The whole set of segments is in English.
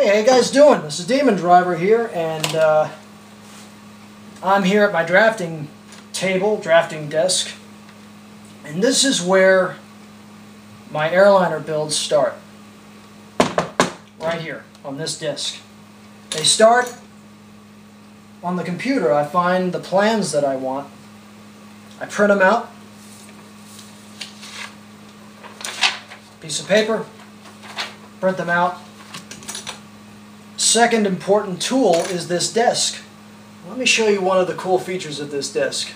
Hey, how you guys doing? This is DemonDriver here, and I'm here at my drafting table, drafting desk, and this is where my Airliner builds start. Right here, on this disc. They start on the computer. I find the plans that I want. I print them out. Piece of paper. Print them out. Second important tool is this desk. Let me show you one of the cool features of this desk.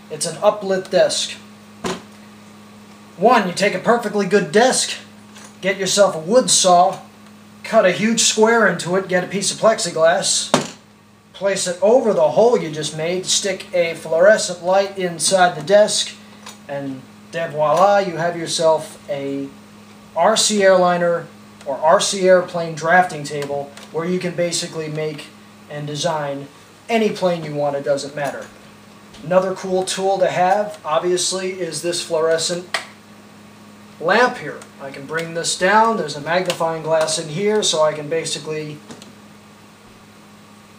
It's an uplit desk. One, you take a perfectly good desk, get yourself a wood saw, cut a huge square into it, get a piece of plexiglass, place it over the hole you just made, stick a fluorescent light inside the desk, and voila, you have yourself a RC Airliner or RC Airplane drafting table where you can basically make and design any plane you want, it doesn't matter. Another cool tool to have, obviously, is this fluorescent lamp here. I can bring this down, there's a magnifying glass in here, so I can basically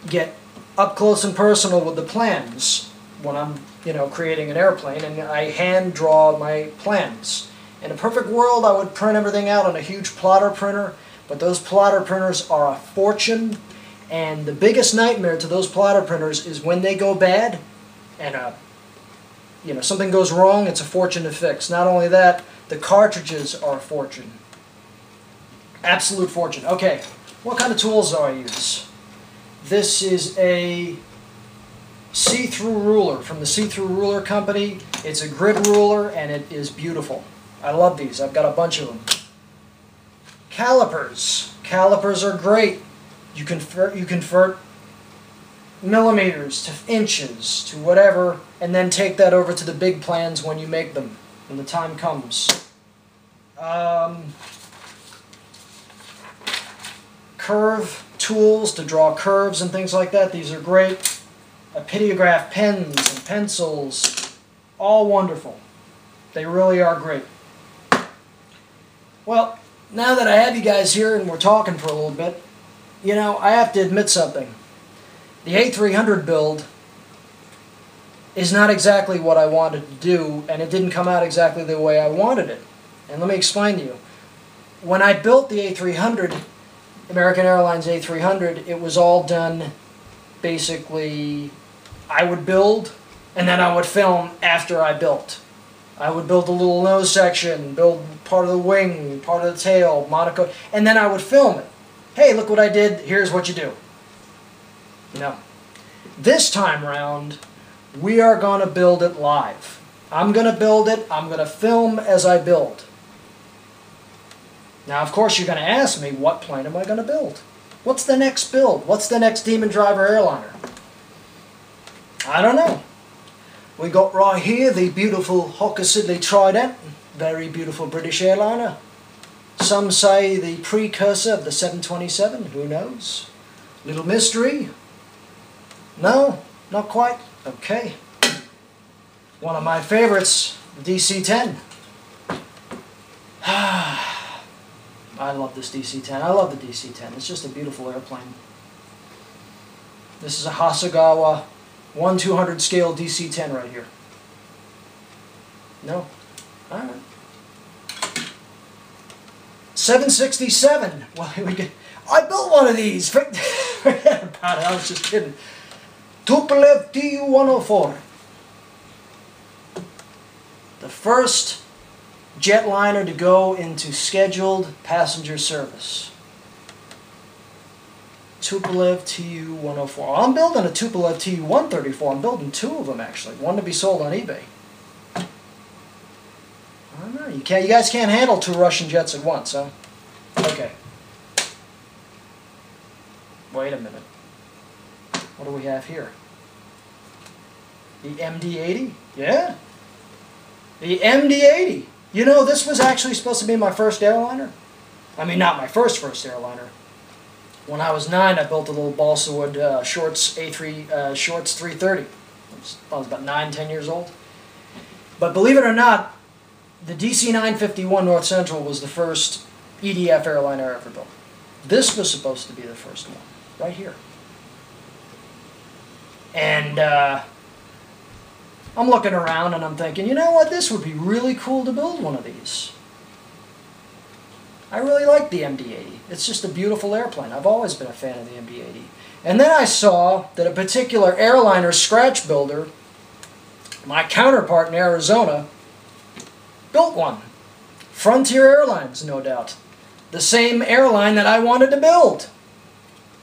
get up close and personal with the plans when I'm creating an airplane, and I hand draw my plans. In a perfect world, I would print everything out on a huge plotter printer, but those plotter printers are a fortune, and the biggest nightmare to those plotter printers is when they go bad and something goes wrong, it's a fortune to fix. Not only that, the cartridges are a fortune. Absolute fortune. Okay, what kind of tools do I use? This is a see-through ruler from the See-Through Ruler Company. It's a grid ruler and it is beautiful. I love these. I've got a bunch of them. Calipers. Calipers are great. You convert millimeters to inches to whatever, and then take that over to the big plans when you make them, when the time comes. Curve tools to draw curves and things like that. These are great. Epitograph pens and pencils, all wonderful. They really are great. Well, now that I have you guys here and we're talking for a little bit, I have to admit something. The A300 build is not exactly what I wanted to do, and it didn't come out exactly the way I wanted it. And let me explain to you. When I built the A300, American Airlines A300, it was all done basically, I would build and then I would film after I built. I would build a little nose section, build part of the wing, part of the tail, monocoque, and then I would film it. Hey, look what I did, here's what you do. No. This time around, we are going to build it live. I'm going to build it, I'm going to film as I build. Now, of course, you're going to ask me, what plane am I going to build? What's the next build? What's the next DemonDriver Airliner? I don't know. We got right here the beautiful Hawker Siddeley Trident, very beautiful British airliner. Some say the precursor of the 727, who knows? Little mystery? No, not quite. Okay. One of my favorites, the DC-10. I love this DC-10. I love the DC-10. It's just a beautiful airplane. This is a Hasegawa 1/200 scale DC-10 right here. No? Alright. 767. Well, I built one of these. Forget about it. I was just kidding. Tupolev Tu-104. The first jetliner to go into scheduled passenger service. Tupolev Tu-104. I'm building a Tupolev Tu-134. I'm building two of them actually. One to be sold on eBay. I don't know. You guys can't handle two Russian jets at once, huh? Okay. Wait a minute. What do we have here? The MD-80? Yeah. The MD-80. This was actually supposed to be my first airliner. I mean, not my first airliner. When I was 9, I built a little balsa wood Shorts 330. I was about 9, 10 years old. But believe it or not, the DC-951 North Central was the first EDF airliner ever built. This was supposed to be the first one, right here. And I'm looking around and I'm thinking, you know what, this would be really cool to build one of these. I really like the MD-80. It's just a beautiful airplane. I've always been a fan of the MD-80. And then I saw that a particular airliner scratch builder, my counterpart in Arizona, built one. Frontier Airlines, no doubt. The same airline that I wanted to build.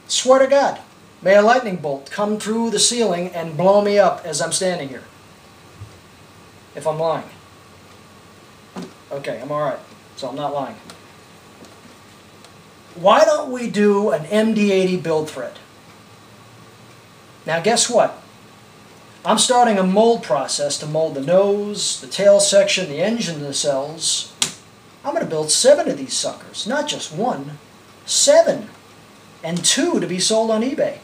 Swear to God. May a lightning bolt come through the ceiling and blow me up as I'm standing here. If I'm lying. Okay, I'm alright. So I'm not lying. Why don't we do an MD-80 build thread? Now guess what? I'm starting a mold process to mold the nose, the tail section, the engine nacelles. I'm going to build 7 of these suckers. Not just 1. 7. And 2 to be sold on eBay.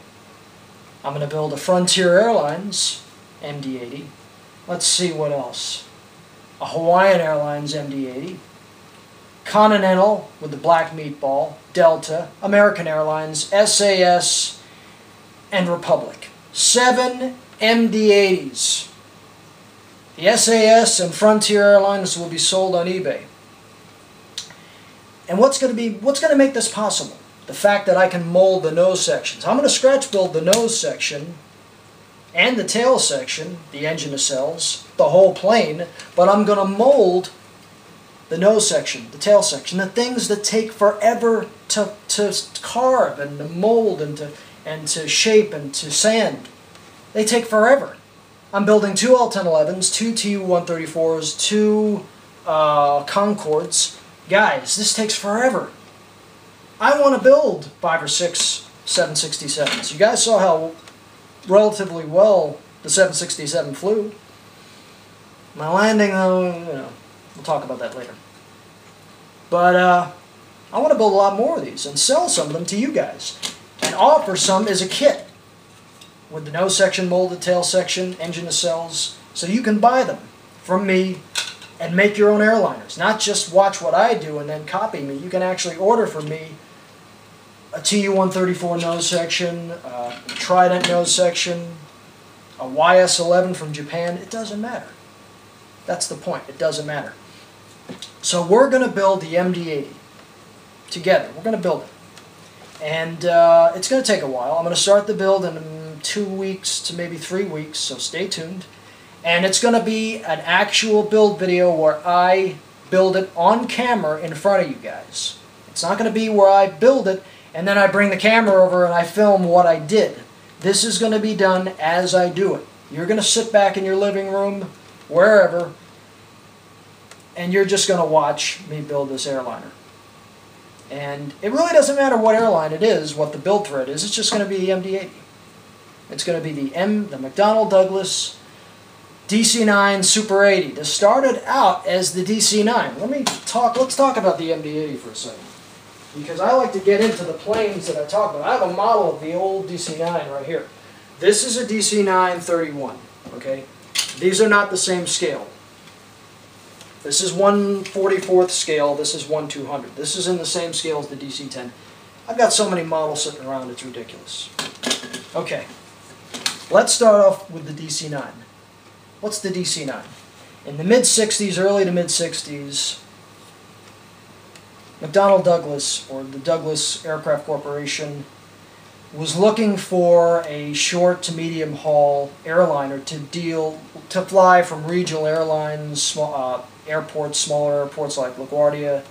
I'm going to build a Frontier Airlines MD-80. Let's see what else. A Hawaiian Airlines MD-80. Continental with the black meatball, Delta, American Airlines, SAS, and Republic. 7 MD-80s. The SAS and Frontier Airlines will be sold on eBay. And what's going to make this possible? The fact that I can mold the nose sections. I'm going to scratch build the nose section and the tail section, the engine nacelles, the whole plane, but I'm going to mold the nose section, the tail section, the things that take forever to carve and to mold and to shape and to sand. They take forever. I'm building 2 L-1011s, 2 Tu-134s, 2 Concords. Guys, this takes forever. I want to build 5 or 6 767s. You guys saw how relatively well the 767 flew. My landing, though, you know, we'll talk about that later. But I want to build a lot more of these and sell some of them to you guys. And offer some as a kit. With the nose section molded, tail section, engine nacelles. So you can buy them from me and make your own airliners. Not just watch what I do and then copy me. You can actually order from me a Tu-134 nose section, a Trident nose section, a YS-11 from Japan. It doesn't matter. That's the point. It doesn't matter. So we're going to build the MD-80 together. We're going to build it. And it's going to take a while. I'm going to start the build in 2 weeks to maybe 3 weeks, so stay tuned. And it's going to be an actual build video where I build it on camera in front of you guys. It's not going to be where I build it and then I bring the camera over and I film what I did. This is going to be done as I do it. You're going to sit back in your living room, wherever, and you're just going to watch me build this airliner. And it really doesn't matter what airline it is, what the build thread is, it's just going to be the MD-80. It's going to be the McDonnell Douglas DC-9 Super 80. This started out as the DC-9. Let's talk about the MD-80 for a second. Because I like to get into the planes that I talk about. I have a model of the old DC-9 right here. This is a DC-9 31, okay? These are not the same scale. This is 1/44th scale, this is 1/200. This is in the same scale as the DC-10. I've got so many models sitting around, it's ridiculous. Okay, let's start off with the DC-9. What's the DC-9? In the mid-60s, early to mid-60s, McDonnell Douglas, or the Douglas Aircraft Corporation, was looking for a short to medium haul airliner to fly from regional airlines, airports, smaller airports like LaGuardia,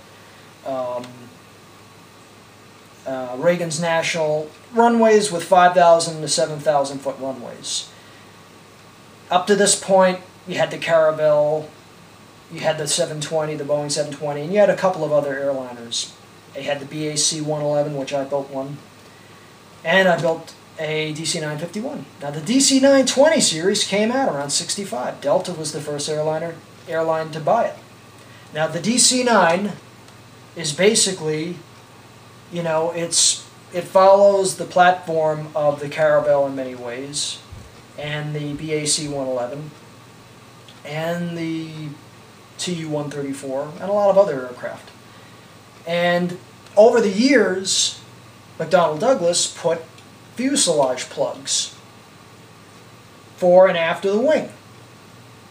Reagan's National, runways with 5,000 to 7,000 foot runways. Up to this point, you had the Caravelle, you had the 720, the Boeing 720, and you had a couple of other airliners. They had the BAC-111, which I built one, and I built a DC-951. Now the DC-920 series came out around 65. Delta was the first airline to buy it. Now the DC-9 is basically, you know, it follows the platform of the Caravelle in many ways, and the BAC-111, and the Tu-134 and a lot of other aircraft. And over the years, McDonnell Douglas put fuselage plugs fore and after the wing.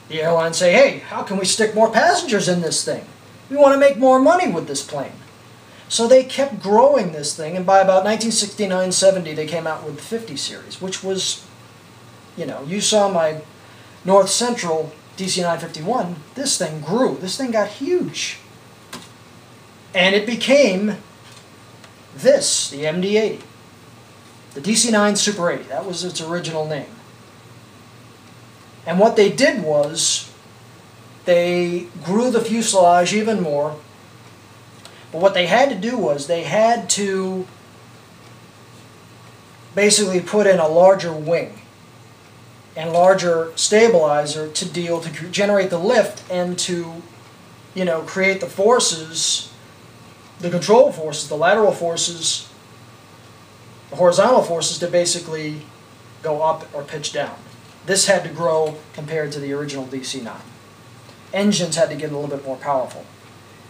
The airlines say, hey, how can we stick more passengers in this thing? We want to make more money with this plane. So they kept growing this thing, and by about 1969-70 they came out with the 50 series, which was, you know, you saw my North Central DC-951, this thing grew. This thing got huge. And it became this, the MD-80. The DC-9 Super 80, that was its original name. And what they did was, they grew the fuselage even more. But what they had to do was, they had to basically put in a larger wing and larger stabilizer to generate the lift and to, you know, create the forces, the control forces, the lateral forces, the horizontal forces to basically go up or pitch down. This had to grow compared to the original DC-9. Engines had to get a little bit more powerful.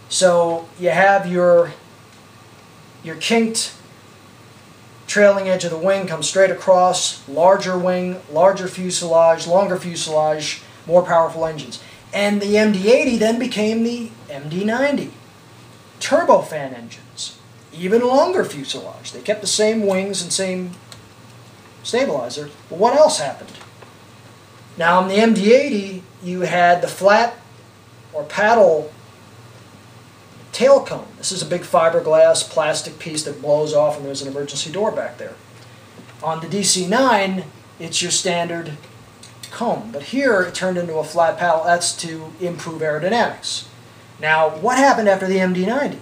So you have your kinked trailing edge of the wing comes straight across, larger wing, larger fuselage, longer fuselage, more powerful engines. And the MD-80 then became the MD-90. Turbofan engines, even longer fuselage. They kept the same wings and same stabilizer, but what else happened? Now in the MD-80, you had the flat or paddle tail cone. This is a big fiberglass plastic piece that blows off and there's an emergency door back there. On the DC-9, it's your standard cone, but here it turned into a flat paddle. That's to improve aerodynamics. Now, what happened after the MD-90?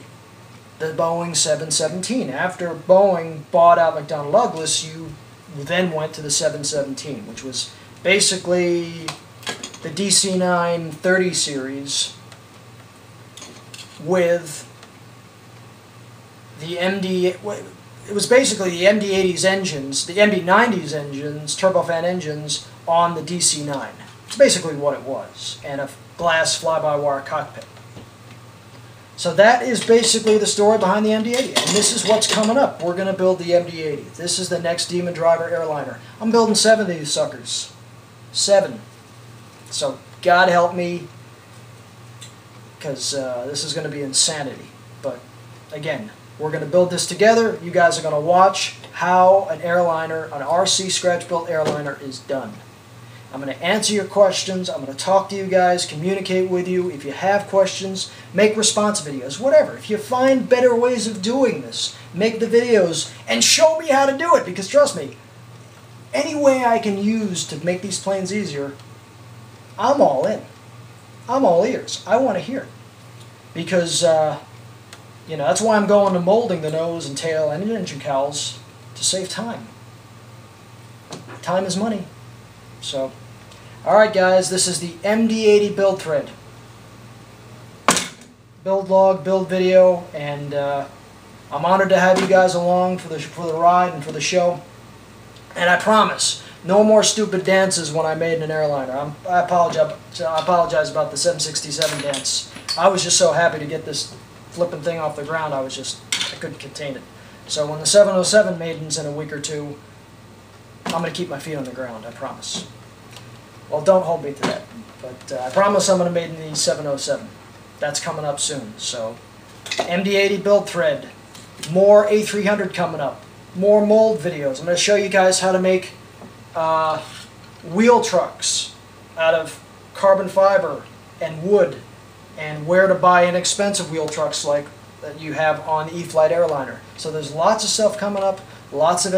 The Boeing 717. After Boeing bought out McDonnell Douglas, you then went to the 717, which was basically the DC-9 30 series with the it was basically the MD-80's engines, the MD-90's engines, turbofan engines on the DC-9. It's basically what it was, and a glass fly-by-wire cockpit. So that is basically the story behind the MD-80, and this is what's coming up. We're going to build the MD-80. This is the next DemonDriver airliner. I'm building 7 of these suckers. 7. So God help me, because this is going to be insanity. But again, we're going to build this together. You guys are going to watch how an airliner, an RC scratch-built airliner is done. I'm going to answer your questions. I'm going to talk to you guys, communicate with you. If you have questions, make response videos, whatever. If you find better ways of doing this, make the videos and show me how to do it. Because trust me, any way I can use to make these planes easier, I'm all in. I'm all ears. I want to hear it. Because, you know, that's why I'm going to molding the nose and tail and engine cowls to save time. Time is money. So, alright guys, this is the MD-80 build thread. Build log, build video, and I'm honored to have you guys along for the ride and for the show. And I promise, no more stupid dances when I made an airliner. I apologize about the 767 dance. I was just so happy to get this flipping thing off the ground, I couldn't contain it. So when the 707 maiden's in a week or two, I'm going to keep my feet on the ground, I promise. Well, don't hold me to that, but I promise I'm going to maiden the 707. That's coming up soon. So, MD-80 build thread, more A300 coming up, more mold videos. I'm going to show you guys how to make wheel trucks out of carbon fiber and wood, and where to buy inexpensive wheel trucks like that you have on the E-flite airliner. So there's lots of stuff coming up, lots of